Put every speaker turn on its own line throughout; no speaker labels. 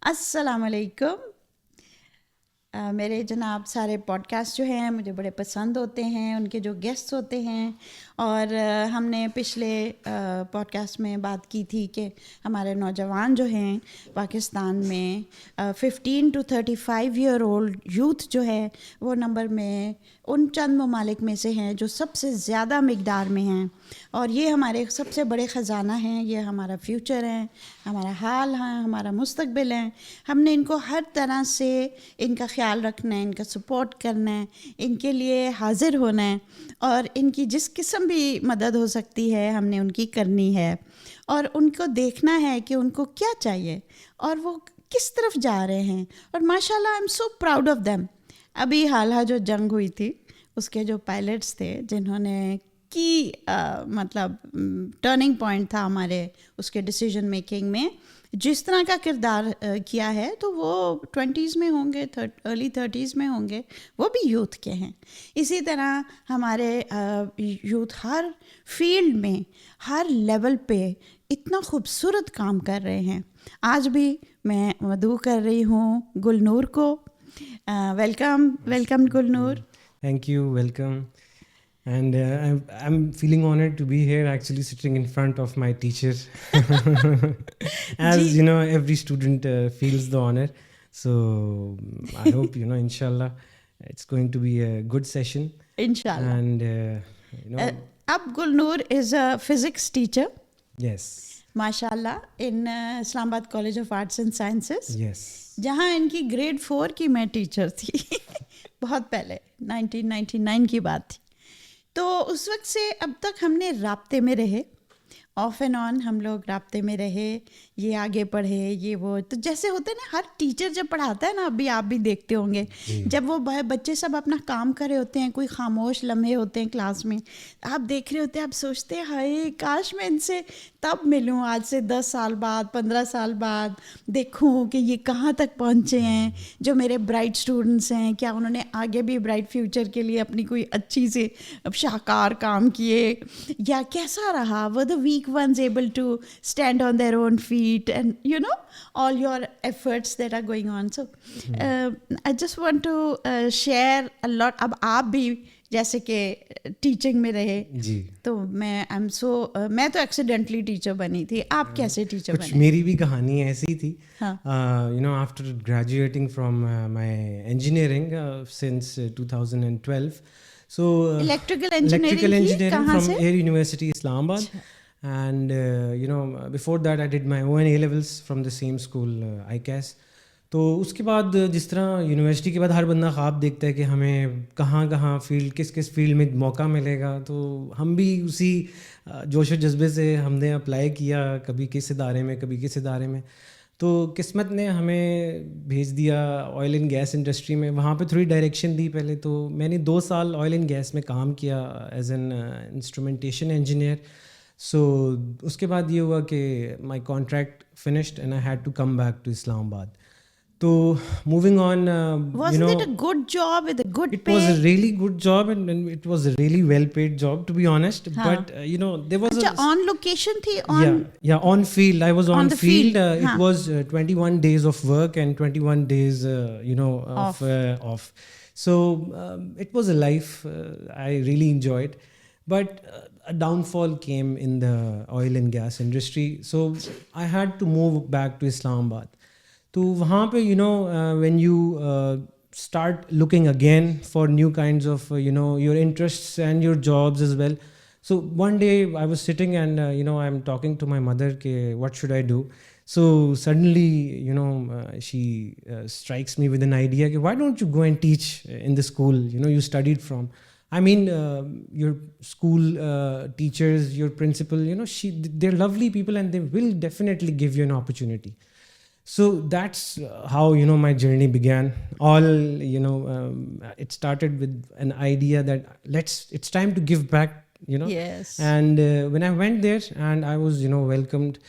अस्सलामुअलैकुम। मेरे जनाब सारे पॉडकास्ट जो हैं मुझे बड़े पसंद होते हैं, उनके जो गेस्ट्स होते हैं। और हमने पिछले पॉडकास्ट में बात की थी कि हमारे नौजवान जो हैं पाकिस्तान में 15 to 35 ईयर ओल्ड यूथ जो है वो नंबर में उन चंद ममालिक में से हैं जो सबसे ज़्यादा मिकदार में हैं। और ये हमारे सबसे बड़े ख़जाना हैं, ये हमारा फ्यूचर है, हमारा हाल है, हमारा मुस्तकबिल है। हमने इनको हर तरह से इनका ख्याल रखना है, इनका सपोर्ट करना है, इनके लिए हाजिर होना है और इनकी जिस किस्म भी मदद हो सकती है हमने उनकी करनी है। और उनको देखना है कि उनको क्या चाहिए और वो किस तरफ जा रहे हैं। और माशाल्लाह I am so proud of them. अभी हाल जो जंग हुई थी उसके जो पायलट्स थे जिन्होंने मतलब टर्निंग पॉइंट था हमारे उसके डिसीजन मेकिंग में, जिस तरह का किरदार किया है, तो वो 20s में होंगे, अर्ली 30s में होंगे, वो भी यूथ के हैं। इसी तरह हमारे यूथ हर फील्ड में हर लेवल पे इतना खूबसूरत काम कर रहे हैं। आज भी मैं मदऊ कर रही हूँ गुलनूर को। Welcome गुलनूर।
Thank you, welcome. And I'm feeling honored to be here, actually sitting in front of my teacher. As you know, every student feels the honor. So I hope, inshallah, it's going to be a good session.
Inshallah.
And,
अब गुलनूर is a physics teacher.
Yes.
माशाल्लाह in Islamabad College of Arts and Sciences,
Yes.
जहाँ इनकी grade 4 की मैं teacher थी बहुत पहले 1999 की बात थी। तो उस वक्त से अब तक हमने राब्ते में रहे, ऑफ एंड ऑन हम लोग राब्ते में रहे। ये आगे पढ़े, ये वो, तो जैसे होते हैं ना, हर टीचर जब पढ़ाता है ना, अभी आप भी देखते होंगे, जब वो बच्चे सब अपना काम कर रहे होते हैं, कोई खामोश लम्हे होते हैं क्लास में, आप देख रहे होते हैं, आप सोचते हैं हाय काश मैं इनसे तब मिलूं, आज से 10 साल बाद, 15 साल बाद, देखूं कि ये कहाँ तक पहुँचे हैं, जो मेरे ब्राइट स्टूडेंट्स हैं, क्या उन्होंने आगे भी ब्राइट फ्यूचर के लिए अपनी कोई अच्छी से शाहकार काम किए, या कैसा रहा, were the week ones able to stand on their own feet, and all your efforts that are going on. So I just want to share a lot. अब आप भी जैसे कि टीचिंग में रहे
जी,
तो मैं तो एक्सीडेंटली टीचर बनी थी। आप कैसे टीचर
कुछ
बने?
मेरी भी कहानी ऐसी थी।
हाँ।
After graduating from my engineering since 2012, so
electrical
electrical
engineering
engineering
कहाँ
from
से?
Air University Islamabad. And before that I did my O&A levels from the same school, ICAS. तो उसके बाद जिस तरह यूनिवर्सिटी के बाद हर बंदा ख्वाब देखता है कि हमें कहाँ फील्ड, किस फील्ड में मौका मिलेगा, तो हम भी उसी जोश व जज्बे से हमने अप्लाई किया, कभी किस इदारे में, कभी किस इदारे में। तो किस्मत ने हमें भेज दिया ऑयल एंड गैस इंडस्ट्री में। वहाँ पे थोड़ी डायरेक्शन दी पहले, तो मैंने 2 साल ऑयल एंड गैस में काम किया as an instrumentation engineer. So उसके बाद ये हुआ कि my contract finished and I had to come back to Islamabad. तो moving on,
Wasn't it a good job with a good
it
pay?
was a really good job and it was a really well paid job, to be honest.
हाँ.
But there was
अच्छा, on location थी?
on field. I was on
the
field.
field.
It was 21 days of work and 21 days off. So it was a life I really enjoyed. But a downfall came in the oil and gas industry. So I had to move back to Islamabad. तो वहाँ पे when you start looking again for new kinds of your interests and your jobs as well. So one day I was sitting and I'm talking to my mother ke what should I do. So suddenly she strikes me with an idea ke why don't you go and teach in the school you studied from. I mean, your school teachers, your principal, they're lovely people and they will definitely give you an opportunity. So that's how my journey began. All it started with an idea that it's time to give back.
Yes.
And when I went there and I was welcomed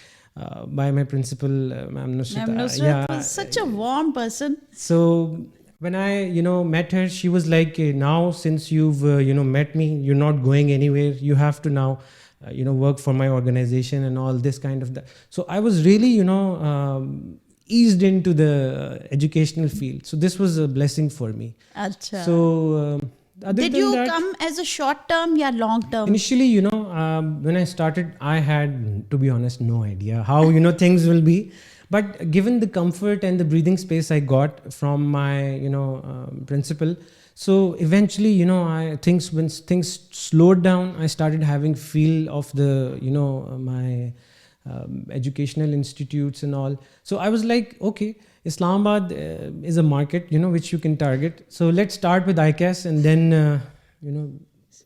by my principal, Ma'am Nusrat.
Ma'am Nusrat was such a warm person.
So when I met her, she was like, now since you've met me, you're not going anywhere, you have to now work for my organization and all this kind of that. So I was really eased into the educational field. So this was a blessing for me.
Acha.
So other
Did
than
you
that,
come as a short term or long term?
initially, when I started, I had, to be honest, no idea how, things will be. But given the comfort and the breathing space I got from my, principal, so eventually, when things slowed down, I started having feel of the, my educational institutes and all. So I was like, okay, Islamabad is a market, which you can target. So let's start with ICAS and then,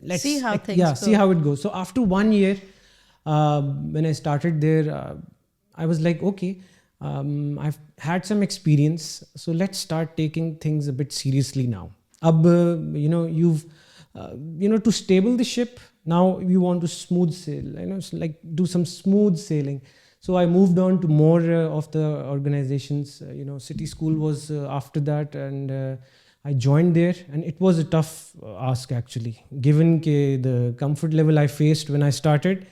let's
See how things
yeah,
go.
see how it goes. So after 1 year, when I started there, I was like, okay, I've had some experience, so let's start taking things a bit seriously now. You've to stable the ship. Now you want to smooth sail, like do some smooth sailing. So I moved on to more of the organizations. City School was after that, and I joined there, and it was a tough ask actually. Given the comfort level I faced when I started,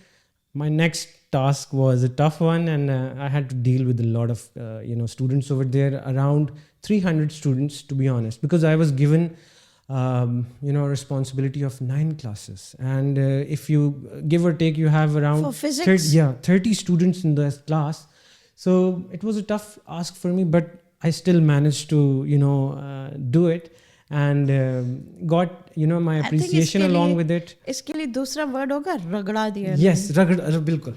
my next task was a tough one, and I had to deal with a lot of students over there, around 300 students, to be honest, because I was given responsibility of 9 classes, and if you give or take, you have around
For physics?
30 students in the class. So it was a tough ask for me, but I still managed to do it, and got my
I think
appreciation
इसके
along
लिए-
with it.
इसके लिए दूसरा word होगा रगड़ा दिया
yes रगड़ बिल्कुल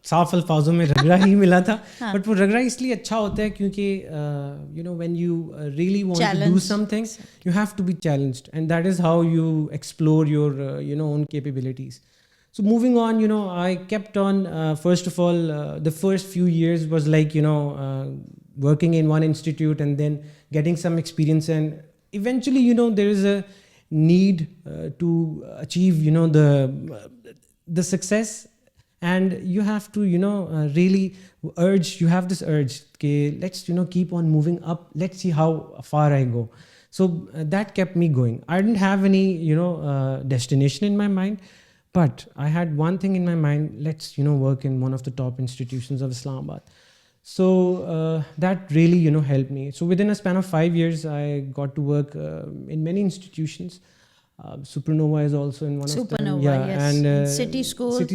साफ अल्फाजों में रगड़ा ही मिला था. बट वो रगड़ा इसलिए अच्छा होता है क्योंकि when you really want to do
Challenge.
Something you have to be challenged, and that is how you explore your own capabilities. So moving on, I kept on, first of all, the first few years was like working in one institute and then getting some experience, and eventually there is a need to achieve the success, and you have to really you have this urge, okay, let's keep on moving up, let's see how far I go. So that kept me going. I didn't have any destination in my mind, but I had one thing in my mind: let's work in one of the top institutions of Islamabad. So that really helped me. So within a span of 5 years, I got to work in many institutions. Supernova is also in one of them.
Supernova,
Yeah,
yes.
and
In City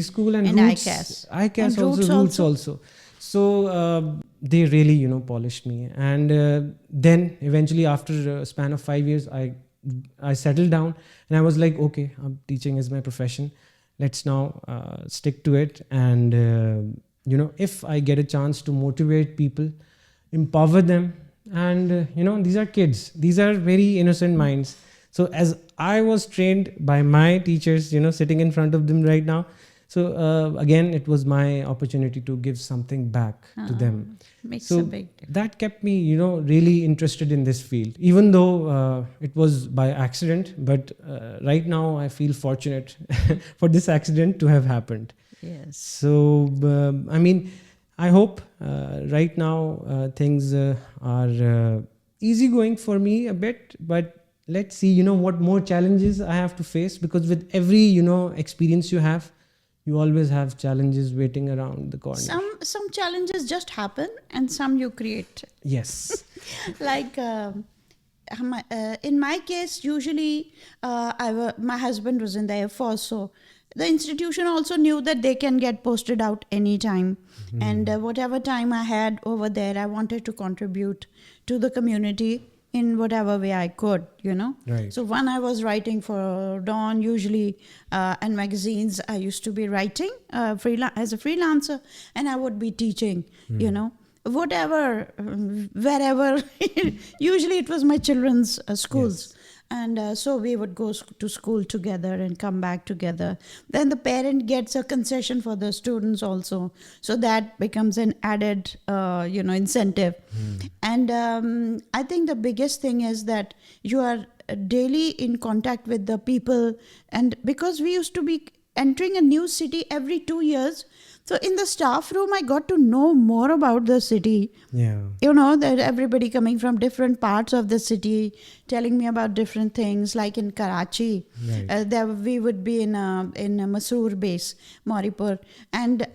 School
and
and
Roots.
ICAS.
ICAS
And
also, Roots also. So they really polished me, and then eventually after a span of 5 years, I settled down, and I was like, okay, teaching is my profession. Let's now stick to it, and if I get a chance to motivate people, empower them, and these are kids, these are very innocent minds. So as I was trained by my teachers, sitting in front of them right now, so again, it was my opportunity to give something back to them.
Makes
So
a big difference.
that kept me really interested in this field, even though it was by accident. But right now I feel fortunate for this accident to have happened.
Yes.
So I hope right now things are easygoing for me a bit, but let's see what more challenges I have to face, because with every experience you have, you always have challenges waiting around the corner.
Some challenges just happen, and some you create.
Yes.
Like in my case, usually my husband was in the Air Force, so the institution also knew that they can get posted out anytime. And whatever time I had over there, I wanted to contribute to the community in whatever way I could,
Right.
So when I was writing for Dawn, usually, and magazines, I used to be writing as a freelancer, and I would be teaching, whatever, wherever. Usually it was my children's schools. Yes. And so we would go to school together and come back together. Then the parent gets a concession for the students also. So that becomes an added, incentive. And I think the biggest thing is that you are daily in contact with the people. And because we used to be entering a new city every 2 years, so in the staff room, I got to know more about the city.
Yeah.
That everybody coming from different parts of the city, telling me about different things. Like in Karachi,
Right.
there we would be in a Masoor base, Mauripur, and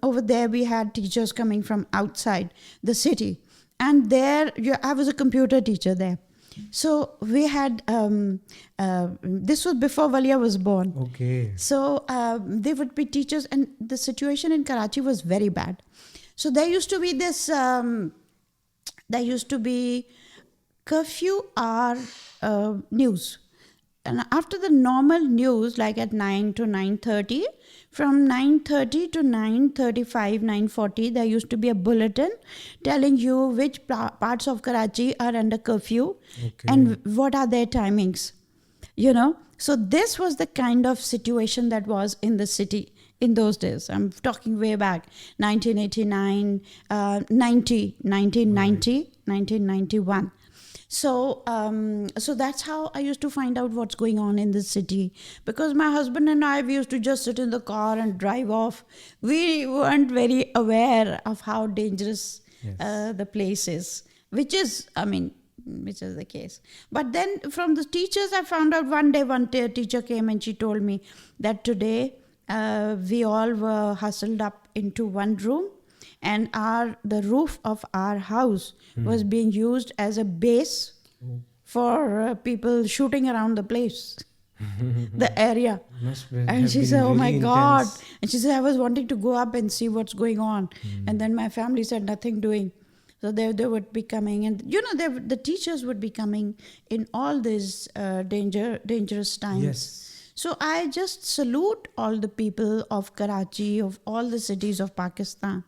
over there we had teachers coming from outside the city. and there I was a computer teacher there. So we had this was before Valia was born.
Okay.
So they would be teachers, and the situation in Karachi was very bad. So there used to be this there used to be curfew hour news, and after the normal news, like at 9 to 9:30, from 9:30 to 9:35, 9:40, there used to be a bulletin telling you which parts of Karachi are under curfew and what are their timings, you know. So this was the kind of situation that was in the city in those days. I'm talking way back, 1989, 1991. So so that's how I used to find out what's going on in the city, because my husband and I, we used to just sit in the car and drive off. We weren't very aware of how dangerous the place is, which is the case. But then from the teachers, I found out one teacher came and she told me that today we all were hustled up into one room, and the roof of our house was being used as a base for people shooting around the place, the area. And she said, oh my God. And she said, I was wanting to go up and see what's going on. And then my family said, nothing doing. So they would be coming, and the teachers would be coming in all these dangerous times.
Yes.
So I just salute all the people of Karachi, of all the cities of Pakistan.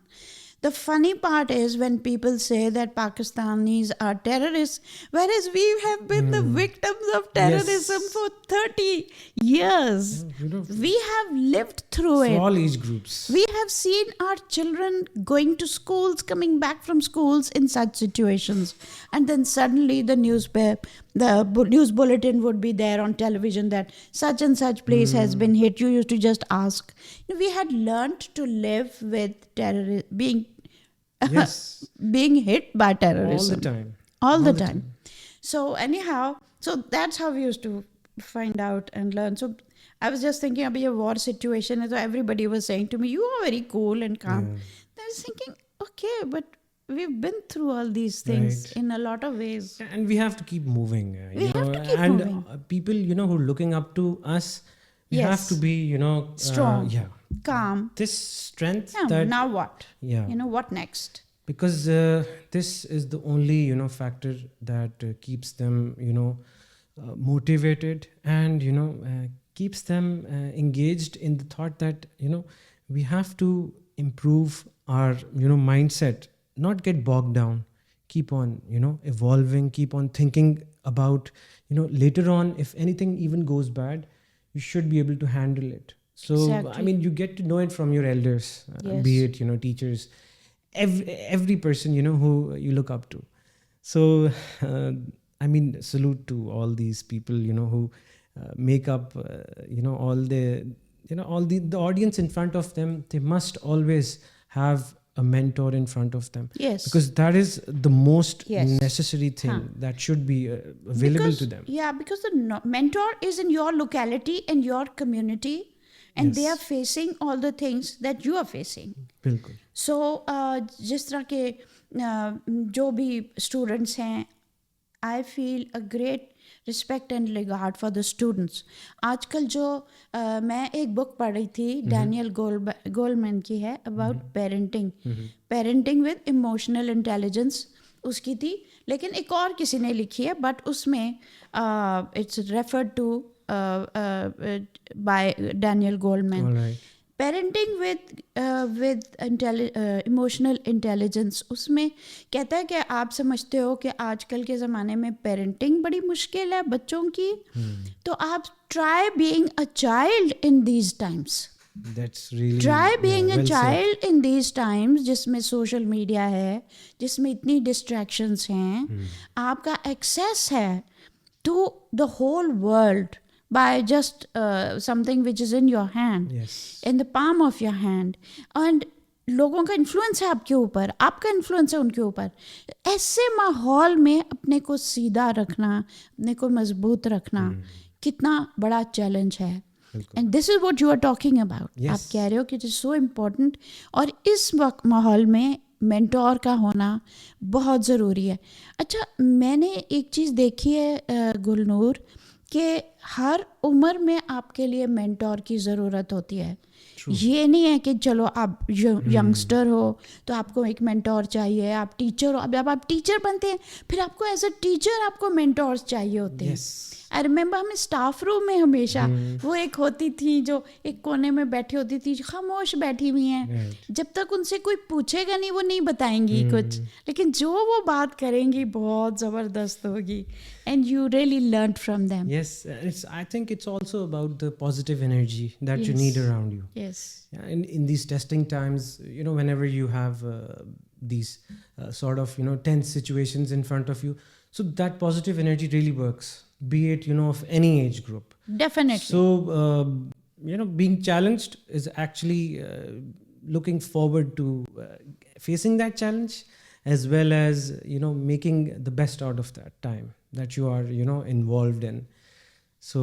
The funny part is when people say that Pakistanis are terrorists, whereas we have been the victims of terrorism for 30 years. We have lived through it.
For all age groups.
We have seen our children going to schools, coming back from schools in such situations. And then suddenly the news bulletin would be there on television that such and such place has been hit. You used to just ask. We had learned to live with being hit by terrorism. All the time. So anyhow, so that's how we used to find out and learn. So I was just thinking about a war situation, and so everybody was saying to me, you are very cool and calm. I was thinking, okay, but we've been through all these things in a lot of ways.
And we have to keep moving.
We have to keep moving.
People, who are looking up to us, we have to be,
strong, calm.
This strength.
Now what?
Yeah.
What next?
Because this is the only, factor that keeps them, motivated and, keeps them engaged in the thought that, we have to improve our, mindset, not get bogged down, keep on, evolving, keep on thinking about, later on, if anything even goes bad, you should be able to handle it. So,
exactly.
You get to know it from your elders, be it, teachers, every person, who you look up to. So, salute to all these people, who make up, all the, all the audience in front of them. They must always have a mentor in front of them.
Yes.
Because that is the most necessary thing that should be available to them.
Yeah, because the mentor is in your locality and your community, and they are facing all the things that you are facing.
बिल्कुल.
So, जिस तरह के जो भी students हैं, I feel a great respect and regard for the students. आजकल जो मैं एक book पढ़ रही थी, Daniel Goleman की है, about parenting. Parenting with emotional intelligence उसकी थी, लेकिन एक और किसी ने लिखी है, but उसमें it's referred to by Daniel Goleman.
All right.
Parenting with emotional intelligence, उसमें कहता है कि आप समझते हो कि आजकल के ज़माने में parenting बड़ी मुश्किल है बच्चों की, तो आप try being a child in these times.
That's really
Try being a child in these times, जिसमें social media है, जिसमें इतनी distractions हैं, आपका access है to the whole world by just something which is in your hand, in the palm of your hand, and लोगों का influence है आपके ऊपर, आपका इन्फ्लुएंस है उनके ऊपर. ऐसे माहौल में अपने को सीधा रखना, अपने को मजबूत रखना कितना बड़ा चैलेंज है. And this is what you are talking about. आप कह रहे हो कि it is so important. और इस माहौल में मेंटोर का होना बहुत ज़रूरी है. अच्छा, मैंने एक चीज़ देखी है गुलनूर, कि हर उम्र में आपके लिए मेंटोर की ज़रूरत होती है. ये नहीं है कि चलो आप यंगस्टर हो तो आपको एक मेंटोर चाहिए, आप टीचर हो, अब आप टीचर बनते हैं फिर आपको एज अ टीचर आपको मेंटोर्स चाहिए होते हैं. आई रिमेंबर हमें स्टाफ रूम में हमेशा वो एक होती थी जो एक कोने में बैठी होती थी, खामोश बैठी हुई हैं. जब तक उनसे कोई पूछेगा नहीं वो नहीं बताएंगी कुछ, लेकिन जो वो बात करेंगी बहुत ज़बरदस्त होगी. And you really learned from them.
Yes, I think it's also about the positive energy that you need around you.
Yes.
Yeah, in these testing times, whenever you have these sort of, tense situations in front of you, so that positive energy really works, be it, of any age group.
Definitely.
So, being challenged is actually looking forward to facing that challenge, as well as, making the best out of that time that you are, involved in. So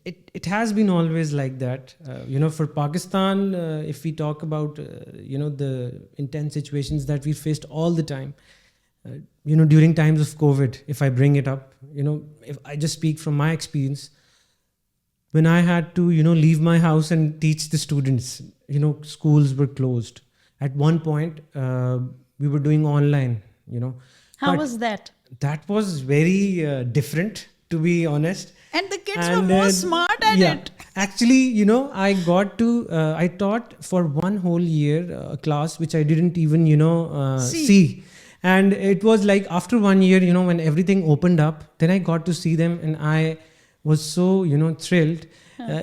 it has been always like that. For Pakistan, if we talk about, the intense situations that we faced all the time, during times of COVID, if I bring it up, if I just speak from my experience, when I had to, leave my house and teach the students, schools were closed. At one point, we were doing online,
How was that?
That was very different, to be honest.
And the kids were more smart at it.
Actually, I got to, I taught for one whole year a class which I didn't even, see. And it was like after 1 year, when everything opened up, then I got to see them and I was so, thrilled.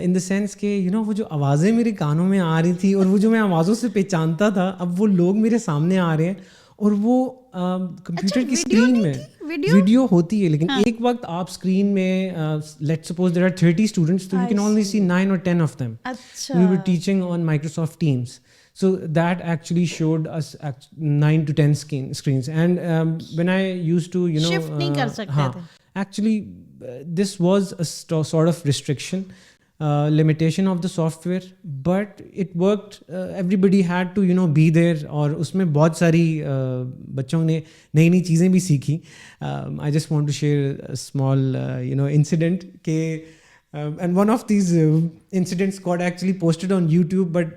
In the sense के वो जो आवाज़ें मेरे कानों में आ रही थी और वो जो मैं आवाज़ों से पहचानता था, अब वो लोग मेरे सामने आ रहे हैं और वो कंप्यूटर की स्क्रीन में वीडियो होती है, लेकिन एक वक्त आप स्क्रीन में let's suppose there are 30 students, तो you can only see 9 or 10 of them. We were teaching on Microsoft Teams, so that actually showed us 9 to 10 screens. And when I used to
shift नहीं कर सकते थे.
Actually this was a sort of restriction, limitation of the software, but it worked. Everybody had to be there, और उसमें बहुत सारी बच्चों ने नई नई चीज़ें भी सीखी. I just want to share a small incident के and one of these incidents got actually posted on YouTube, but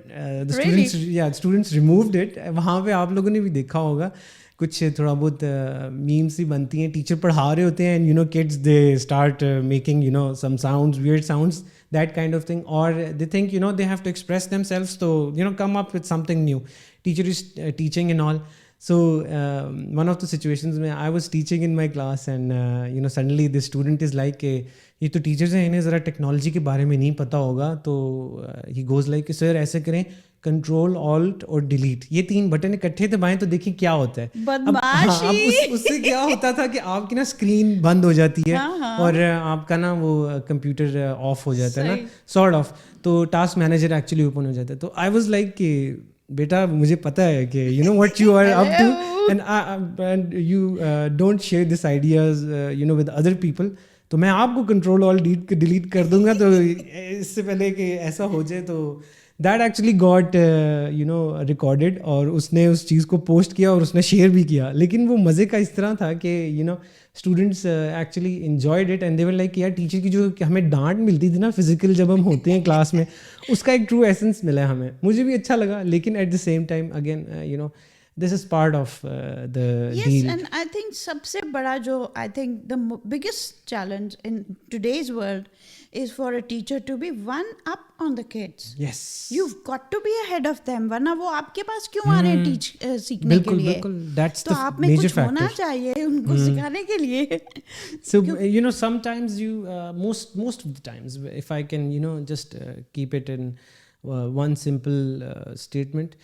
the students removed it. वहाँ पे आप लोगों ने भी देखा होगा कुछ थोड़ा बहुत मीम्स ही बनती हैं, टीचर पढ़ा रहे होते हैं and kids they start making some sounds, weird sounds, that kind of thing, or they think they have to express themselves, so come up with something new. Teacher is teaching and all. So one of the situations where I was teaching in my class and suddenly the student is like ये तो teachers हैं, इन्हें ज़रा technology के बारे में नहीं पता होगा, तो ही गोज़ लाइक सर ऐसे करें, कंट्रोल ऑल्ट और डिलीट, ये 3 बटन इकट्ठे दबाएं तो देखिए क्या होता है. अब उससे क्या होता था कि आपकी ना स्क्रीन बंद हो जाती है और आपका ना वो कंप्यूटर ऑफ हो जाता है ना, सॉर्ट ऑफ, तो टास्क मैनेजर एक्चुअली ओपन हो जाता है. तो आई वाज लाइक कि बेटा मुझे पता है कि what you are up to and you don't share this ideas with other people, तो मैं आपको कंट्रोल ऑल डिलीट कर दूंगा, तो इससे पहले कि ऐसा हो जाए. तो दैट एक्चुअली गॉट रिकॉर्डेड और उसने उस चीज़ को पोस्ट किया और उसने शेयर भी किया. लेकिन वो मज़े का इस तरह था कि students actually enjoyed it and they were like यार टीचर की जो हमें डांट मिलती थी ना फिजिकल जब हम होते हैं क्लास में, उसका एक ट्रू एसेंस मिला है हमें. मुझे भी अच्छा लगा, लेकिन at the same time again this is part of the deal.
And I think सबसे बड़ा जो I think the biggest challenge in today's world is for a teacher to be one up on the kids.
Yes.
You've got to be ahead of them, वरना वो आपके पास क्यों आ रहे हैं सीखने के लिए?
बिल्कुल, that's
तो
the
आप में
major
कुछ
factor.
होना चाहिए उनको सिखाने के लिए.
So sometimes you most of the times, if I can just keep it in one simple statement,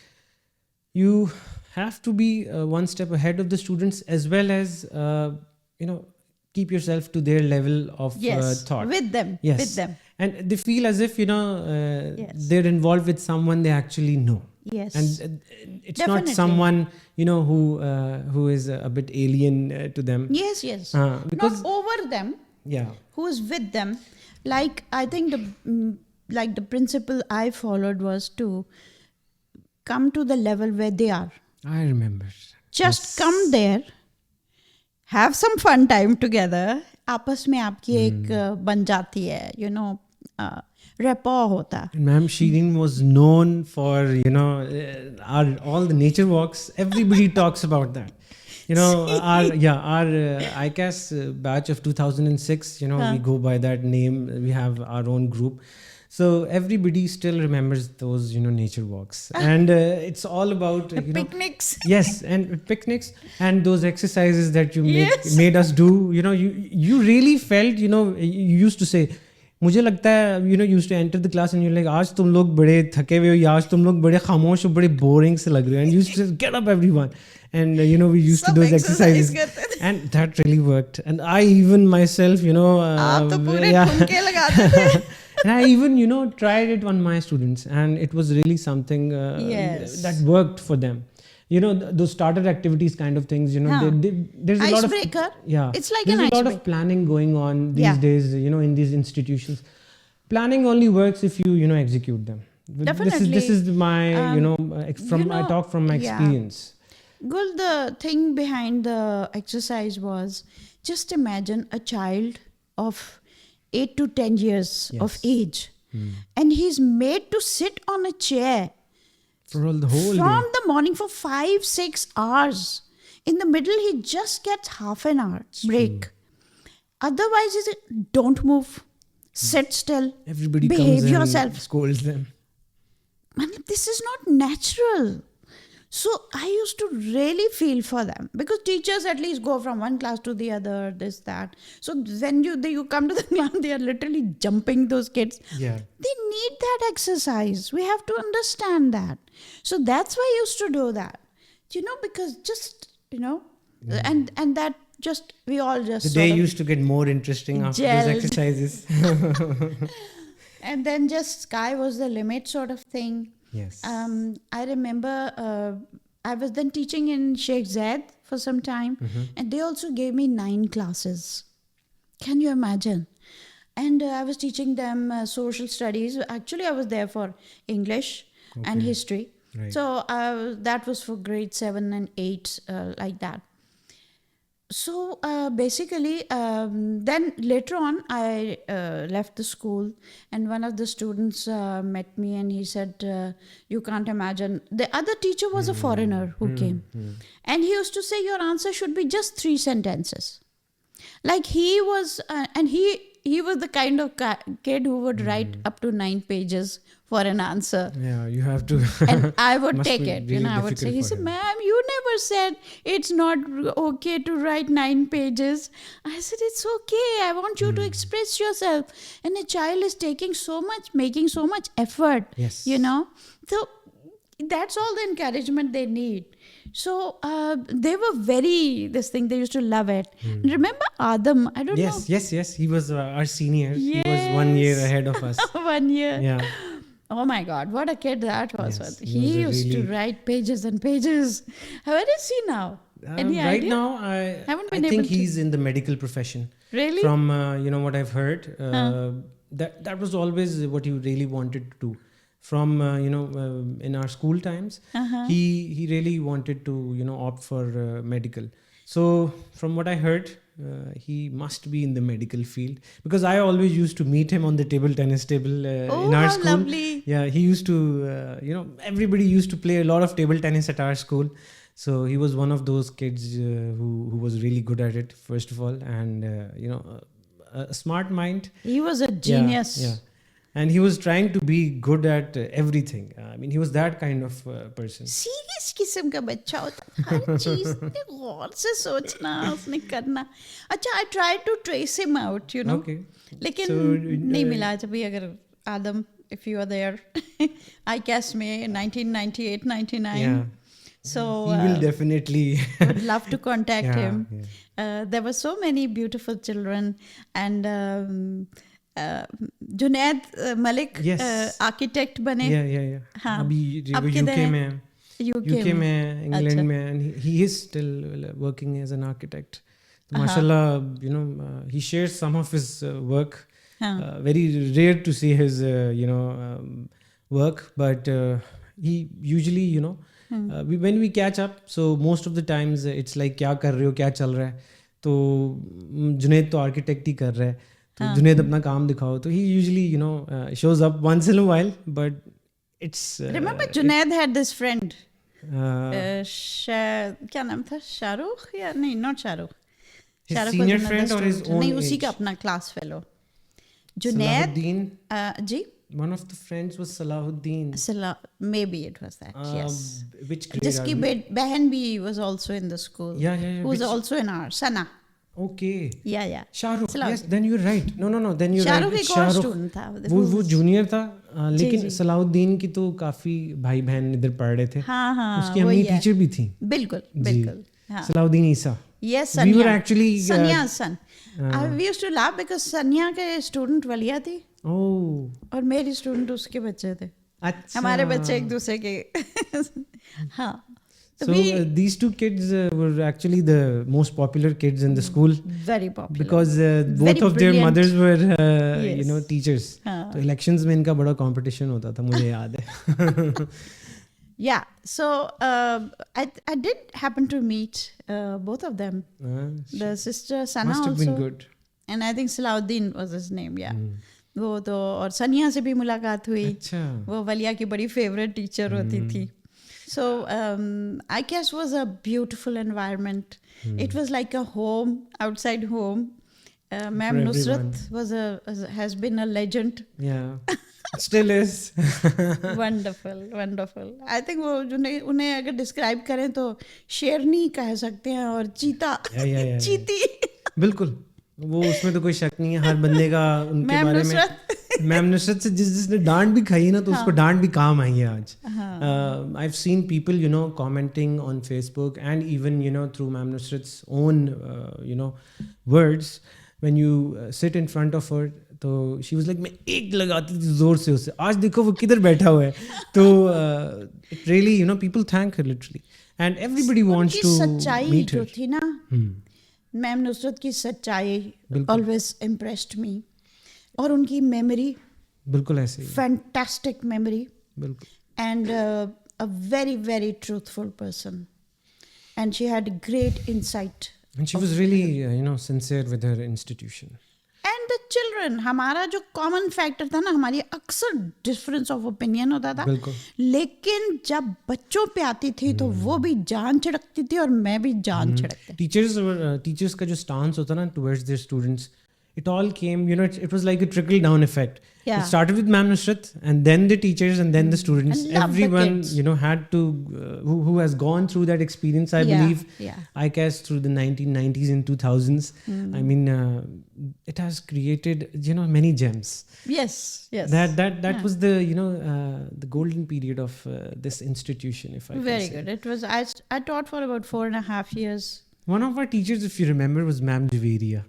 you have to be one step ahead of the students, as well as keep yourself to their level of thought
with them.
Yes.
With them,
and they feel as if they're involved with someone they actually know.
Yes.
And it's
Definitely.
not someone who is a bit alien to them.
Yes.
Because
not over them.
Yeah.
Who is with them? Like I think the principle I followed was to come to the level where they are.
I remember.
Just come there, have some fun time together. आपस में आपकी एक बन जाती है, you know, rapport होता.
Ma'am Shireen was known for, all the nature walks. Everybody talks about that. Our ICAS batch of 2006, we go by that name. We have our own group. So everybody still remembers those, nature walks. And it's all about,
Picnics.
Yes, and picnics and those exercises that you made us do. You really felt, you used to say, मुझे लगता है, you used to enter the class and you're like, आज तुम लोग बड़े थके हुए हो, या आज तुम लोग बड़े खामोश हो, बड़े boring से लग रहे हो. And you used to say, get up everyone. And, we used to do those exercises. And that really worked. And I even myself,
आप तो पूरे ठुमके लगाते थे.
And I even, tried it on my students. And it was really something that worked for them. Those starter activities kind of things, there's a lot of...
Icebreaker.
Yeah.
It's like
there's
an
a lot
icebreaker.
of planning going on these days, in these institutions. Planning only works if you, execute them.
Definitely.
This is my, I talk from my experience.
Gul, the thing behind the exercise was, just imagine a child of 8 to 10 years of age, and he's made to sit on a chair
for all the whole
from
day.
the morning for 5-6 hours. In the middle, he just gets half an hour break. Otherwise, is it don't move, sit still,
Everybody
behave
comes
yourself.
and scolds them.
Man, this is not natural. So I used to really feel for them, because teachers at least go from one class to the other, this, that. So when you come to the class, they are literally jumping those kids.
Yeah.
They need that exercise. We have to understand that. So that's why I used to do that. Because just, and that just, we all just
The day used to get more interesting after those exercises.
And then just sky was the limit sort of thing.
Yes.
I remember I was then teaching in Sheikh Zayed for some time, and they also gave me 9 classes. Can you imagine? And I was teaching them social studies. Actually, I was there for English and history.
Right.
So that was for grade 7 and 8, like that. So basically, then later on, I left the school, and one of the students met me, and he said, you can't imagine. The other teacher was a foreigner who came, and he used to say, your answer should be just 3 sentences. Like he was, and he was the kind of kid who would write up to 9 pages for an answer.
Yeah, you have to.
And I would
Must
take
be
it.
really
I would say, he
difficult for
said,
him.
ma'am, you never said it's not okay to write 9 pages. I said, it's okay. I want you to express yourself. And a child is making so much effort,
Yes.
So that's all the encouragement they need. So they were they used to love it. Remember Adam? I don't know.
Yes. He was our senior. He was 1 year ahead of us.
1 year.
Yeah.
Oh my God, what a kid that was.
Yes,
He
he was a
used to
really-
write pages and pages. Where is he now? Any
Right
idea?
now,
Haven't
I
been
think
able to-
he's in the medical profession.
Really?
From what I've heard, that was always what he really wanted to do. From in our school times, he really wanted to opt for medical. So from what I heard, he must be in the medical field, because I always used to meet him on the table tennis table
Oh,
in our
how
school.
lovely.
Yeah, he used to everybody used to play a lot of table tennis at our school. So he was one of those kids who was really good at it, first of all, and a smart mind.
He was a genius.
Yeah. And he was trying to be good at everything. I mean, he was that kind of person.
Serious किस्म का बच्चा होता, हर चीज ने गौर से सोचना, उसने करना. अच्छा, I tried to trace him out,
Okay.
लेकिन
So,
नहीं मिला. जब भी अगर आदम, if you are there, I guess में 1998, 99.
Yeah.
So
He will definitely.
would love to contact
Yeah,
him. There were so many beautiful children, and Junaid Malik,
Yes.
architect बने.
Yeah.
हाँ.
अभी
अब
वो
किधर
UK
हैं?
में
UK
में, England
अच्छा.
में, and he is still working as an architect. Mashallah, he shares some of his work. Very rare to see his work, but he usually when we catch up, so most of the times it's like क्या कर रहे हो, क्या चल रहा है. तो जुनैद तो आर्किटेक्ट ही कर रहा है, तो जुनैद अपना काम दिखाओ. तो he usually shows up once in a while, but it's
Remember Junaid had this friend. क्या नाम था, शाहरुख या नहीं, not Shahrukh.
his
Shahrukh
senior
was
friend
another
or his
student.
own
नहीं, उसी
age?
का अपना क्लास फेलो. जुनैद
Salahuddin.
जी,
One of the friends was Salahuddin.
Maybe it was that, yes.
Which grade
जिसकी
are we?
बहन भी was also in the school.
Yeah.
Who was
Which-
also in our Sana.
Okay.
Yeah.
Shahrukh.
Salahuddin.
Yes, then you're right. No. Then you're
Shahrukh
right.
एक और student था.
वो junior था, लेकिन
जी.
सलाहुद्दीन की तो काफी भाई बहन इधर पढ़ रहे थे.
हाँ,
उसकी अम्मी
वही है.
टीचर भी थी.
बिल्कुल. हाँ.
सलाहुद्दीन ईसा.
Yes,
We were
Sanya.
actually,
Sanya's son. We used to laugh because Sanya के स्टूडेंट वलिया थी
Oh.
और मेरी स्टूडेंट उसके बच्चे थे.
अच्छा.
हमारे बच्चे एक दूसरे के. हाँ.
So these two kids were actually the most popular kids in the school
Very popular.
because both
Very
of their
brilliant.
mothers were
Yes.
teachers.
हाँ.
तो elections में इनका बड़ा competition होता था, मुझे याद है.
Yeah. So I did happen to meet both of them. The sister Sana
Must have
also.
been good.
And I think Salahuddin was his name. Yeah. वो तो और सनिया से भी मुलाकात हुई.
अच्छा.
वो वलिया की बड़ी फेवरेट टीचर होती थी. So I guess was a beautiful environment. It was like a home, outside home. Ma'am
For
Nusrat has been a legend.
Yeah. Still is.
Wonderful. I think वो उन्हें अगर डिस्क्राइब करें तो शेरनी कह सकते हैं और चीता.
Yeah.
चीती.
बिल्कुल. वो उसमें तो कोई शक नहीं है, हर बंदे का उनके
मैम
बारे
नुसरत.
में. मैम नुसरत से जिसने डांट भी खाई है ना, तो उसको डांट भी काम आई है आज. I've seen people commenting on Facebook and even through Ma'am Nusrat's own words. When you sit in front of her, तो she was like, मैं एक लगाती थी जोर से उसे, आज देखो वो किधर बैठा हुआ है. तो it really people thank her literally, and everybody wants to
सच्चाई
meet her.
जो थी ना, मैम नुसरत की सच्चाई ऑलवेज इम्प्रेस्ड मी. और उनकी मेमोरी,
बिल्कुल ऐसे ही.
Fantastic memory.
बिल्कुल.
And a very truthful person, and she had great insight.
And she was really sincere with her institution.
And the children, हमारा जो common factor था ना, हमारी अक्सर difference of opinion होता था.
बिल्कुल.
लेकिन जब बच्चों पे आती थी तो वो भी जान छिड़कती थी और मैं भी जान छिड़कती.
Teachers का जो stance होता ना towards their students, it all came, it was like a trickle down effect.
Yeah.
It started with Ma'am Nusrat, and then the teachers, and then the students.
And love the
Everyone,
kids.
had to, who has gone through that experience, I
Yeah,
believe,
yeah.
I guess through the 1990s and 2000s. I mean, it has created, many gems.
Yes.
That was the, the golden period of this institution, if I can
Very
say.
good. It was, I taught for about 4.5 years.
One of our teachers, if you remember, was Ma'am Javeria.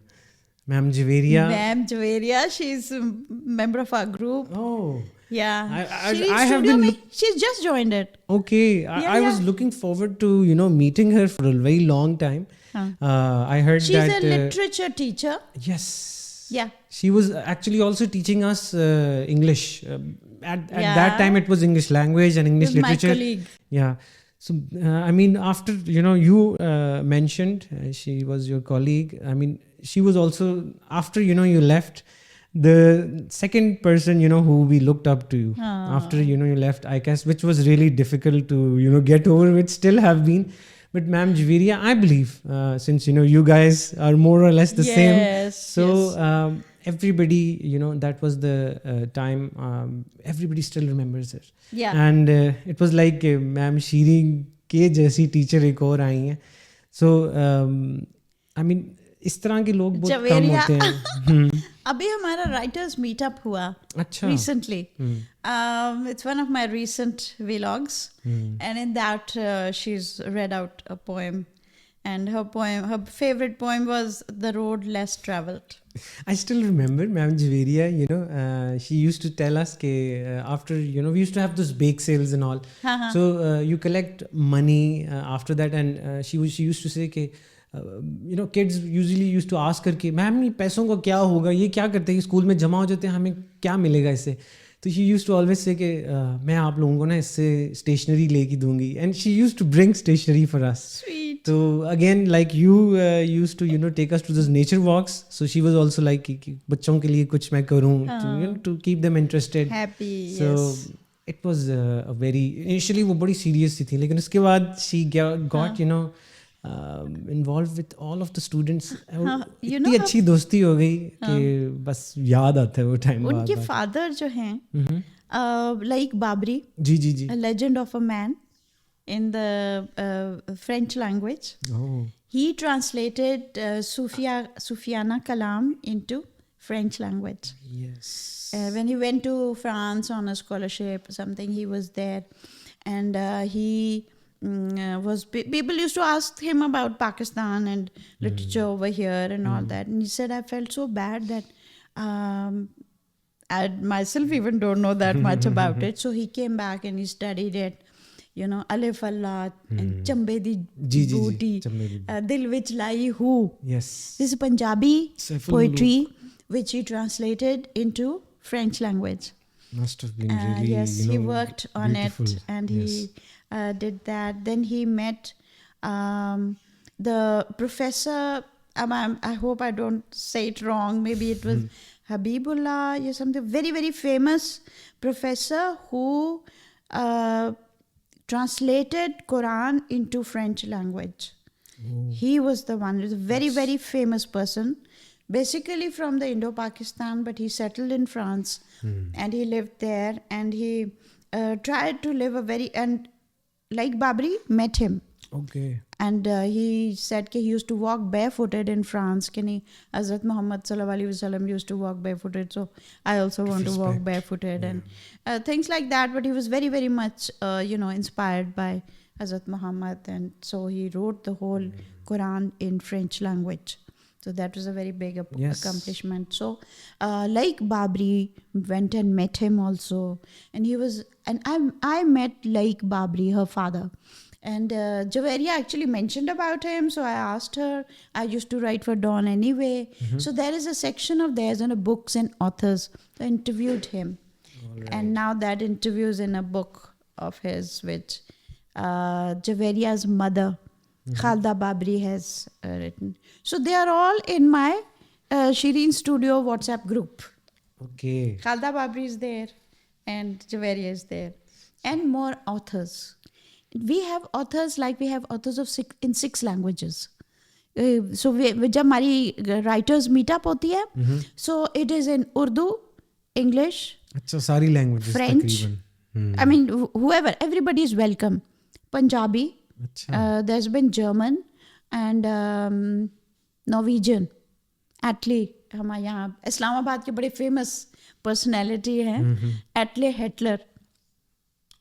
Ma'am Javeria.
Ma'am Javeria, she's a member of our group.
Oh.
Yeah.
I have been.
She's just joined it.
Okay. I was looking forward to, meeting her for a very long time. I heard
She's
that.
a literature teacher.
Yes.
Yeah.
She was actually also teaching us English. At that time, it was English language and English
With
literature.
my colleague.
Yeah. So, I mean, after, you mentioned she was your colleague. I mean, she was also, after, you left, the second person, who we looked up to after, you left, I guess, which was really difficult to, get over with, still have been. But Ma'am Javeria, I believe, since, you guys are more or less the same.
Yes.
So, everybody, that was the time, everybody still remembers her.
Yeah.
And it was like Ma'am Shiri के जैसी teacher एक और आई हैं. So, I mean, इस तरह के लोग बहुत कम होते हैं.
अभी हमारा राइटर्स मीटअप हुआ.
अच्छा.
Recently. It's one of my recent vlogs. And in that she's read out a poem. And her favorite poem was The Road Less Traveled.
I still remember Ma'am Javeria, she used to tell us after, we used to have those bake sales and all. So you collect money after that, and she used to say kids usually used to ask her कि ma'am ये पैसों का क्या होगा, ये क्या करते हैं, स्कूल में जमा हो जाते हैं, हमें क्या मिलेगा इससे. तो she used to always say कि मैं आप लोगों को ना इससे स्टेशनरी लेके दूंगी, and she used to bring stationery for us.
Sweet.
तो again like you used to take us to this nature walks, so she was also like कि बच्चों के लिए कुछ मैं करूँ to keep them interested.
Happy.
So
Yes.
it was a very initially वो बड़ी serious सी थी, लेकिन उसके बाद she got involved with all of the students.
you
इतनी
know
अच्छी दोस्ती हो गई कि बस याद आता है वो टाइम.
उनके फादर जो हैं लाइक बाबरी,
जी जी जी.
a legend of a man in the French language.
Oh,
He translated Sufyana Kalam into French language.
yes.
When he went to France on a scholarship or something, he was there, and he people used to ask him about Pakistan and literature over here and all that, and he said, I felt so bad that I myself even don't know that much about it. So he came back and he studied it. Alif Allah and Chambe di Booty, Dil Vich Lai Hu.
Yes.
This is Punjabi
Saiful
poetry which he translated into French language.
Must have been really,
yes, he worked on
beautiful.
it, and
Yes.
he did that. Then he met the professor. I hope I don't say it wrong. Maybe it was Habibullah or something. Very, very famous professor who translated Quran into French language. He was the one. He was a very, very famous person. Basically from the Indo-Pakistan, but he settled in France and he lived there, and he tried to live and like Babri, met him.
Okay.
And he said that he used to walk barefooted in France. Hazrat Muhammad sallallahu alaihi wasallam used to walk barefooted, so I also want to walk barefooted and things like that. But he was very, very much, inspired by Hazrat Muhammad, and so he wrote the whole Quran in French language. So that was a very big accomplishment. So, like Babri, went and met him also, and I met like Babri, her father. And Javeria actually mentioned about him, so I asked her. I used to write for Dawn anyway. So there is a section of theirs on books and authors. So I interviewed him. Right. And now that interview is in a book of his, which Javeria's mother, Khalda Babri, has written. So they are all in my Shireen Studio WhatsApp group.
Okay.
Khalda Babri is there, and Javeria is there, and more authors. We have authors in 6 languages. So जब हमारी writers meetup होती है, so it is in Urdu, English,
अच्छा सारी languages
French. I mean, whoever, everybody is welcome. Punjabi. There's been German and Norwegian. Atlee, हमारे यहाँ इस्लामाबाद के बड़े famous personality हैं. Atlee Hitler.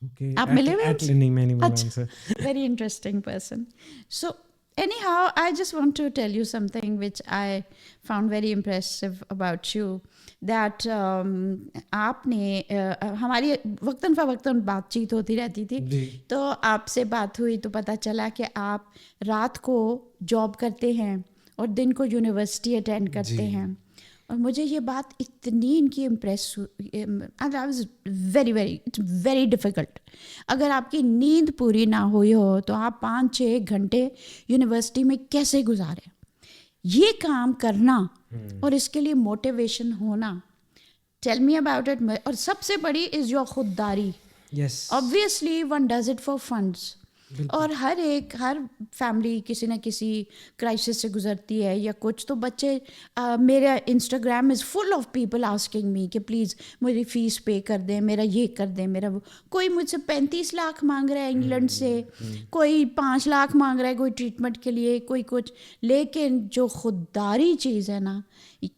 Okay.
आप मिले हुए?
नहीं, मैं नहीं मिला उनसे.
Very interesting person. So anyhow, I just want to tell you something which I found very impressive about you. That आपने हमारी वक्तन फ़वक्तन बातचीत होती रहती थी, तो आपसे बात हुई तो पता चला कि आप रात को जॉब करते हैं और दिन को यूनिवर्सिटी अटेंड करते हैं. और मुझे ये बात इतनी इनकी इम्प्रेस हुई. I was it's very difficult. अगर आपकी नींद पूरी ना हुई हो तो आप 5-6 घंटे यूनिवर्सिटी में कैसे गुजारें. ये काम करना और इसके लिए मोटिवेशन होना. Tell me about it. और सबसे बड़ी इज़ योर खुददारी. Obviously one does it for funds. और हर फैमिली किसी न किसी क्राइसिस से गुजरती है या कुछ. तो बच्चे मेरा Instagram is full of people asking me कि प्लीज़ मेरी फ़ीस पे कर दें, मेरा ये कर दें, मेरा वो. कोई मुझसे 35 लाख मांग रहा है इंग्लैंड से, कोई 5 लाख मांग रहा है कोई ट्रीटमेंट के लिए, कोई कुछ. लेकिन जो खुददारी चीज़ है ना,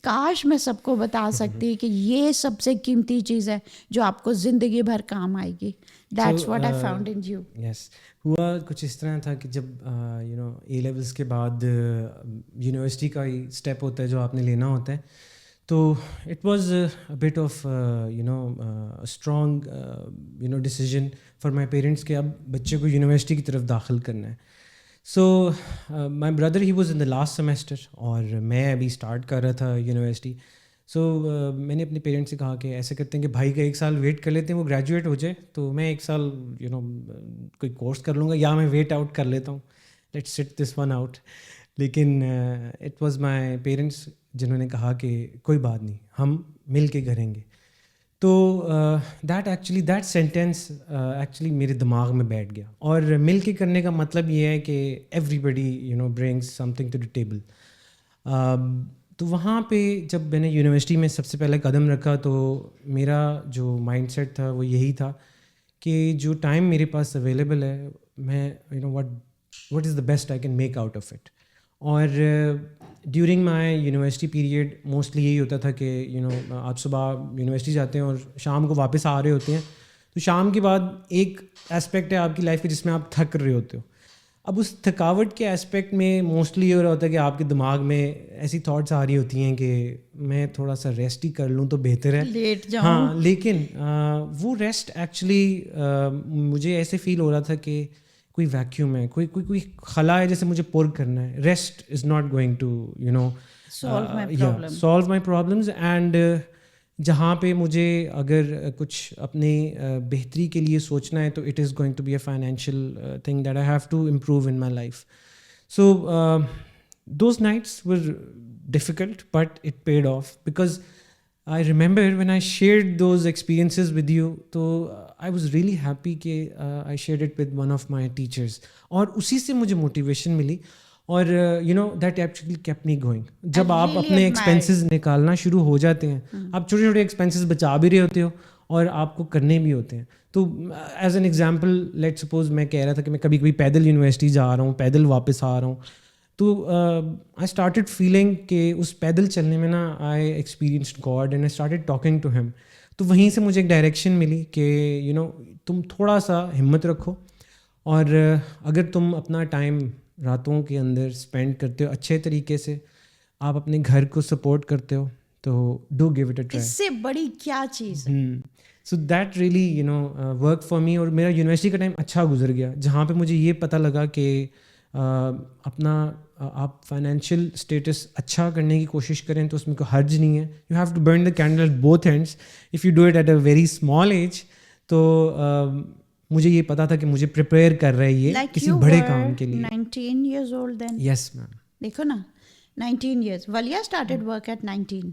काश मैं सबको बता सकती कि ये सबसे कीमती चीज़ है जो आपको ज़िंदगी भर काम आएगी. That's what I found in you.
Yes. हुआ कुछ इस तरह था कि जब A levels के बाद यूनिवर्सिटी का ही स्टेप होता है जो आपने लेना होता है, तो it was a bit of strong decision for my parents कि अब बच्चे को यूनिवर्सिटी की तरफ दाखिल करना है. So my brother he was in the last semester और मैं अभी स्टार्ट कर रहा था यूनिवर्सिटी. सो मैंने अपने पेरेंट्स से कहा कि ऐसे करते हैं कि भाई का 1 साल वेट कर लेते हैं, वो ग्रेजुएट हो जाए तो मैं 1 साल कोई कोर्स कर लूँगा, या मैं वेट आउट कर लेता हूँ, let's sit this one out. लेकिन इट वाज माय पेरेंट्स जिन्होंने कहा कि कोई बात नहीं, हम मिल के करेंगे. तो दैट सेंटेंस एक्चुअली मेरे दिमाग में बैठ गया. और मिल के करने का मतलब ये है कि everybody brings something to the table. तो वहाँ पे जब मैंने यूनिवर्सिटी में सबसे पहले कदम रखा तो मेरा जो माइंडसेट था वो यही था कि जो टाइम मेरे पास अवेलेबल है, मैं what is the best I can make out of it. और during my university period mostly यही होता था कि आप सुबह यूनिवर्सिटी जाते हैं और शाम को वापस आ रहे होते हैं. तो शाम के बाद एक एस्पेक्ट है आपकी लाइफ के जिसमें आप थक रहे होते हो. अब उस थकावट के एस्पेक्ट में मोस्टली ये हो रहा होता है कि आपके दिमाग में ऐसी थॉट्स आ रही होती हैं कि मैं थोड़ा सा रेस्ट ही कर लूँ तो बेहतर है,
लेट जाऊँ.
हाँ, लेकिन वो रेस्ट एक्चुअली मुझे ऐसे फील हो रहा था कि कोई वैक्यूम है, कोई खला है जैसे मुझे पुर करना है. Rest is not going to solve my problems. And जहाँ पे मुझे अगर कुछ अपने बेहतरी के लिए सोचना है तो it is going to be a financial thing that I have to improve in my life. So those nights were difficult but it paid off because I remember when I shared those experiences with you, तो I was really happy कि I shared it with one of my teachers. और उसी से मुझे motivation मिली और that actually kept me going. जब आप अपने expenses निकालना शुरू हो जाते हैं, आप छोटे छोटे expenses बचा भी रहे होते हो और आपको करने भी होते हैं. तो as an example, let's suppose मैं कह रहा था कि मैं कभी कभी पैदल यूनिवर्सिटी जा रहा हूँ, पैदल वापस आ रहा हूँ, तो आई स्टार्टेड फीलिंग कि उस पैदल चलने में ना I experienced God and I started talking to him. तो वहीं से मुझे एक डायरेक्शन मिली कि तुम थोड़ा सा हिम्मत रखो और अगर तुम अपना टाइम रातों के अंदर स्पेंड करते हो अच्छे तरीके से, आप अपने घर को सपोर्ट करते हो, तो do give it a try.
इससे बड़ी क्या चीज़ है.
So that really work for me. और मेरा यूनिवर्सिटी का टाइम अच्छा गुजर गया जहाँ पे मुझे ये पता लगा कि अपना आप फाइनेंशियल स्टेटस अच्छा करने की कोशिश करें तो उसमें कोई हर्ज नहीं है. You have to burn the candle at both ends. If you do it at a very small age तो मुझे ये पता था कि मुझे प्रिपेयर कर रहा है ये किसी बड़े काम के लिए.
19 years old then.
Yes ma'am.
देखो ना, 19 years. Valia started work at 19.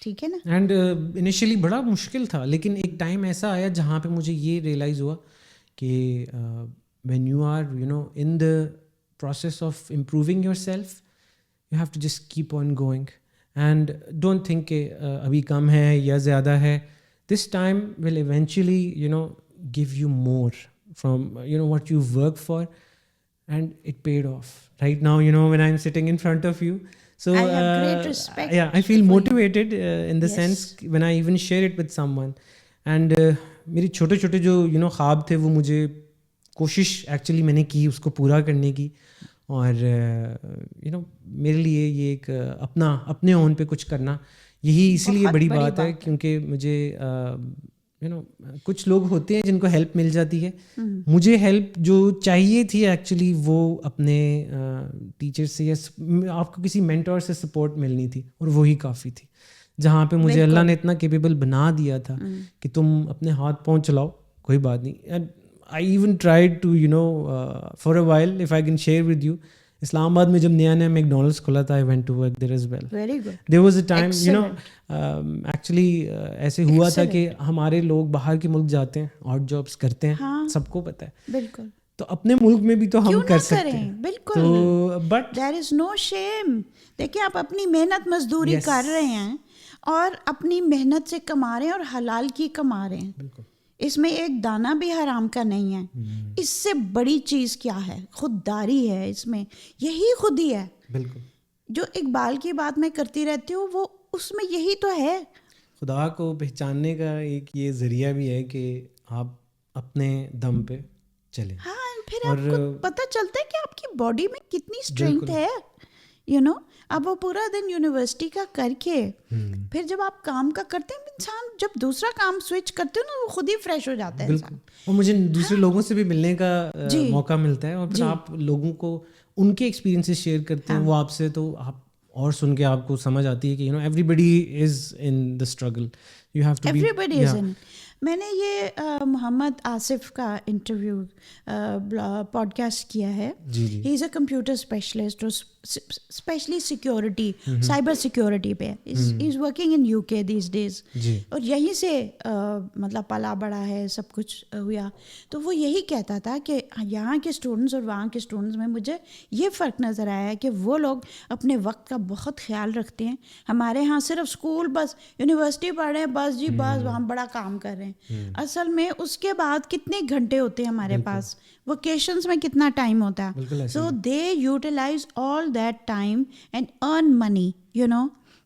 ठीक है ना.
एंड इनिशियली बड़ा मुश्किल था, लेकिन एक टाइम ऐसा आया जहाँ पे मुझे ये रियलाइज़ हुआ कि when you are in the process of improving yourself, you have to just keep on going and don't think कि अभी कम है या ज़्यादा है. This time will eventually give you more from what you work for, and it paid off. Right now when I'm sitting in front of you, so
I have great respect.
Yeah, I feel motivated in the sense when I even share it with someone. And मेरे छोटे छोटे जो ख्वाब थे वो मुझे कोशिश actually मैंने की उसको पूरा करने की. और मेरे लिए ये एक अपने ओन पे कुछ करना यही इसीलिए बड़ी बात है क्योंकि मुझे कुछ लोग होते हैं जिनको हेल्प मिल जाती है. मुझे हेल्प जो चाहिए थी एक्चुअली वो अपने टीचर से या आपको किसी मेंटोर से सपोर्ट मिलनी थी, और वही काफ़ी थी. जहाँ पे मुझे अल्लाह ने इतना कैपेबल बना दिया था कि तुम अपने हाथ पाँव चलाओ, कोई बात नहीं. I even tried to for a while, if I can share with you, Islamabad में जब नया मैकडोनल्ड्स खुला था, I went to work there as well.
Very good.
There was a time actually ऐसे हुआ था कि हमारे लोग बाहर के मुल्क जाते हैं, ऑड जॉब्स करते हैं. हाँ. सबको पता है.
बिल्कुल.
तो अपने मुल्क में भी तो हम कर सकते हैं.
बिल्कुल.
तो but
there is no shame. देखिए आप अपनी मेहनत मजदूरी कर रहे हैं और अपनी मेहनत से कमा रहे हैं और हलाल की कमा रहे हैं.
बिल्कुल.
इसमें एक दाना भी हराम का नहीं है. इससे बड़ी चीज़ क्या है? खुददारी है इसमें. यही खुदी है.
बिल्कुल.
जो इकबाल की बात मैं करती रहती हूँ वो उसमें यही तो है.
खुदा को पहचानने का एक ये जरिया भी है कि आप अपने दम पे चलें.
हाँ, फिर आपको पता चलता है कि आपकी बॉडी में कितनी स्ट्रेंथ है. अब वो पूरा दिन यूनिवर्सिटी का करके फिर जब आप काम का करते हैं, इंसान जब दूसरा काम स्विच करते हो ना वो खुद ही फ्रेश हो जाता है इंसान.
और मुझे दूसरे लोगों से भी मिलने का मौका मिलता है और फिर आप लोगों को उनके एक्सपीरियंसेस शेयर करते हैं वो आपसे, तो आप और सुन के आपको समझ आती है कि everybody is in the struggle. You have to
Everybody is in. मैंने ये मोहम्मद आसिफ का इंटरव्यू पॉडकास्ट किया है. He is a computer specialist, specially security, cyber security पे. He is working in UK these days. और यहीं से मतलब पला बड़ा है, सब कुछ हुआ. तो वो यही कहता था कि यहाँ के स्टूडेंट्स और वहाँ के स्टूडेंट्स में मुझे ये फ़र्क नज़र आया है कि वो लोग अपने वक्त का बहुत ख्याल रखते हैं. हमारे यहाँ सिर्फ स्कूल, बस यूनिवर्सिटी पढ़ रहे हैं, बस जी बस, वहाँ बड़ा काम कर रहे हैं. असल में उसके बाद कितने घंटे होते हैं हमारे पास, वोकेशंस में कितना टाइम होता है. So they utilize all that time and earn money,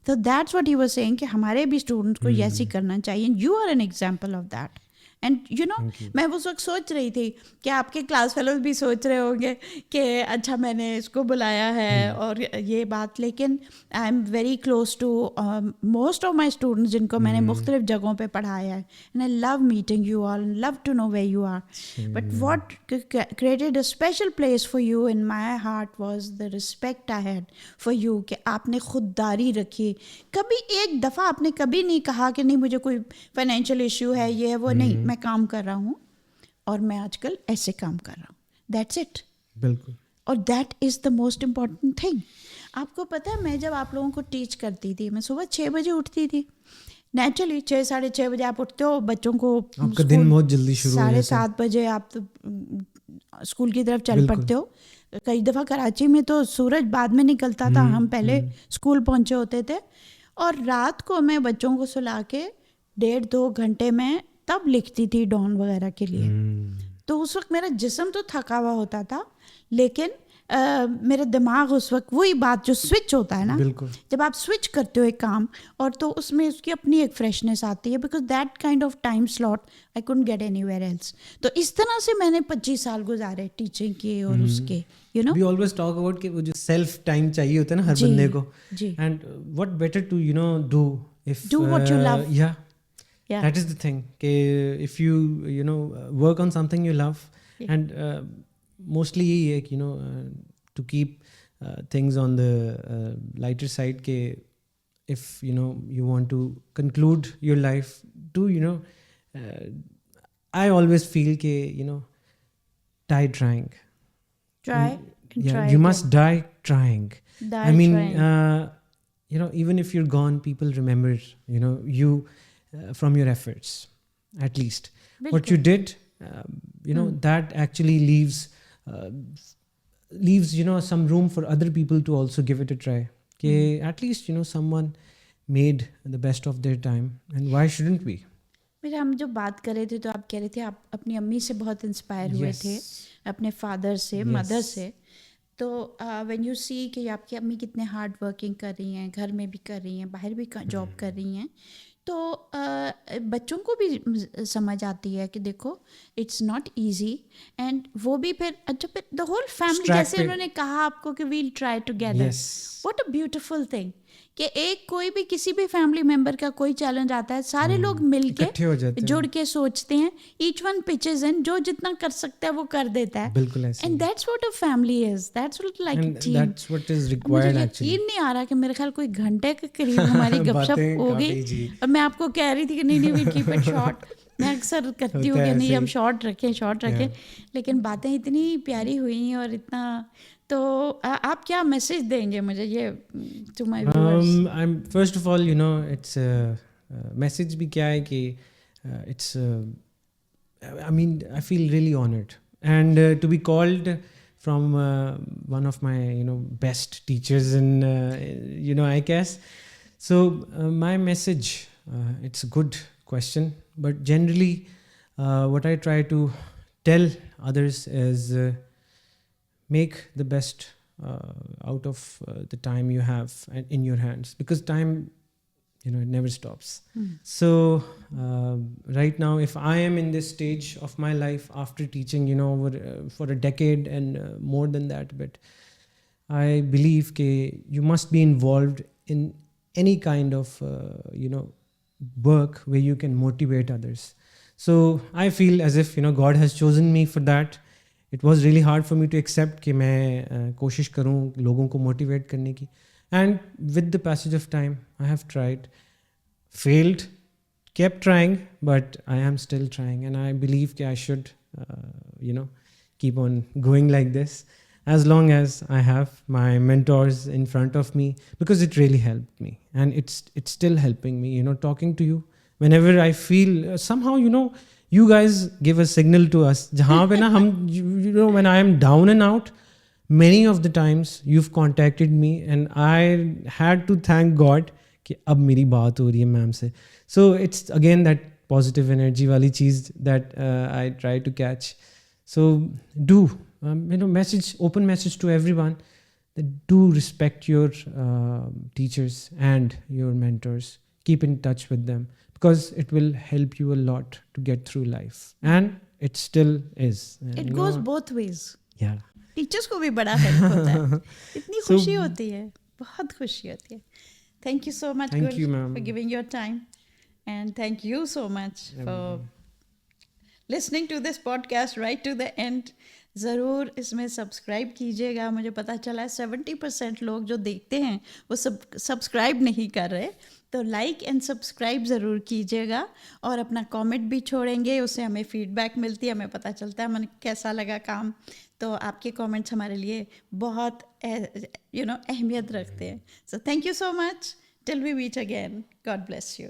So that's what he was saying कि हमारे भी स्टूडेंट्स को ऐसे करना चाहिए. You are an example of that. And मैं उस वक्त सोच रही थी कि आपके क्लास फेलोज भी सोच रहे होंगे कि अच्छा मैंने इसको बुलाया है और ये बात. लेकिन I am very close to most of my students जिनको मैंने मुख्तलिफ जगहों पे पढ़ाया है. And I love meeting you all and love to know where you are. But what created a special place for you in my heart was the respect I had for you. कि आपने खुददारी रखी. कभी एक दफ़ा आपने कभी नहीं कहा कि नहीं मुझे कोई फाइनेंशियल इशू है, ये है वो. नहीं, मैं काम कर रहा हूँ और मैं आजकल ऐसे काम कर रहा हूँ. That's it.
बिल्कुल.
और that is the most important thing. आपको पता है, मैं जब आप लोगों को टीच करती थी, मैं सुबह 6 बजे उठती थी. नेचुरली 6 साढ़े 6 बजे आप उठते हो, बच्चों को
आपका दिन बहुत जल्दी शुरू हो जाता है.
7:30 बजे आप तो स्कूल की तरफ चल पड़ते हो. कई दफ़ा कराची में तो सूरज बाद में निकलता था, हम पहले स्कूल पहुँचे होते थे. और रात को मैं बच्चों को सुला के 1.5-2 घंटे में तब लिखती थी डॉन वगैरह के लिए. तो उस वक्त मेरा जिस्म तो थका हुआ होता था, लेकिन मेरा दिमाग उस वक्त वही बात जो स्विच होता है ना, जब आप स्विच करते हो एक काम और तो उसमें उसकी अपनी एक फ्रेशनेस आती है. Because that kind of time slot I couldn't get anywhere else. तो इस तरह से मैंने 25 साल गुजारे टीचिंग के और उसके.
We always talk about कि वो जो सेल्फ टाइम चाहिए होता है ना हर बंदे को. And what better to do if
do what you love.
Yeah, that is the thing. If you work on something you love, and mostly यही है कि to keep things on the lighter side. के if you want to conclude your life, I always feel के die trying. You must die trying. I mean, even if you're gone, people remember you from your efforts, at least. What you did, that actually leaves some room for other people to also give it a try. At least someone made the best of their time, and why shouldn't we?
मेरा हम जो बात कर रहे थे तो आप कह रहे थे आप अपनी अम्मी से बहुत इंस्पायर हुए थे, अपने फादर से, मदर से. तो व्हेन यू सी कि आपकी अम्मी कितने हार्ड वर्किंग कर रही हैं, घर में भी कर रही हैं, बाहर भी जॉब कर रही हैं, तो बच्चों को भी समझ आती है कि देखो इट्स नॉट इजी. एंड वो भी फिर अच्छा फिर द होल फैमिली, जैसे उन्होंने कहा आपको कि we'll try together. What a beautiful thing कि एक कोई भी किसी भी फैमिली मेंबर का कोई चैलेंज आता है, सारे लोग मिलके जुड़ के सोचते हैं. ईच वन पिचेस इन, जो जितना कर सकता है वो कर देता है.
बिल्कुल ऐसे.
And that's what a family is. That's what like a team.
That's what is required actually.
यकीन नहीं आ रहा कि मेरे ख्याल कोई घंटे के करीब हमारी गपशप हो गई. और मैं आपको कह रही थी कि नहीं वी कीप इट शॉर्ट. मैं अक्सर करती हूँ कि नहीं हम शॉर्ट रखें, लेकिन बातें इतनी प्यारी हुई और इतना. तो आप क्या मैसेज देंगे मुझे ये to my viewers?
I'm first of all, it's message भी क्या है कि it's I mean I feel really honored and to be called from one of my best teachers in ICAS. So my message, it's a good question, but generally what I try to tell others is make the best out of the time you have in your hands, because time it never stops. So right now, if I am in this stage of my life after teaching over for a decade and more than that, but I believe you must be involved in any kind of work where you can motivate others. So I feel as if God has chosen me for that. It was really hard for me to accept कि मैं कोशिश करूँ लोगों को motivate करने की, And with the passage of time, I have tried, failed, kept trying, but I am still trying, and I believe that I should keep on going like this as long as I have my mentors in front of me, because it really helped me, and it's still helping me, talking to you whenever I feel somehow, you guys give a signal to us jahan pe na hum when I am down and out. Many of the times you've contacted me and I had to thank God कि अब मेरी बात हो रही है ma'am से. So it's again that positive energy वाली चीज़ that I try to catch. So do open message to everyone that do respect your teachers and your mentors. Keep in touch with them because it will help you a lot to get through life, and it still is.
It goes both ways.
Yeah.
Teachers को भी बड़ा help होता है. इतनी खुशी होती है, बहुत खुशी होती है. Thank you so much,
Thank
Gul,
you, ma'am.
for giving your time, and thank you so much for listening to this podcast right to the end. ज़रूर इसमें सब्सक्राइब कीजिएगा. मुझे पता चला है 70% लोग जो देखते हैं वो सब्सक्राइब नहीं कर रहे, तो लाइक एंड सब्सक्राइब ज़रूर कीजिएगा और अपना कमेंट भी छोड़ेंगे. उससे हमें फीडबैक मिलती है, हमें पता चलता है हमें कैसा लगा काम. तो आपके कमेंट्स हमारे लिए बहुत अहमियत रखते हैं. So thank you so much. Till we meet again. God bless you.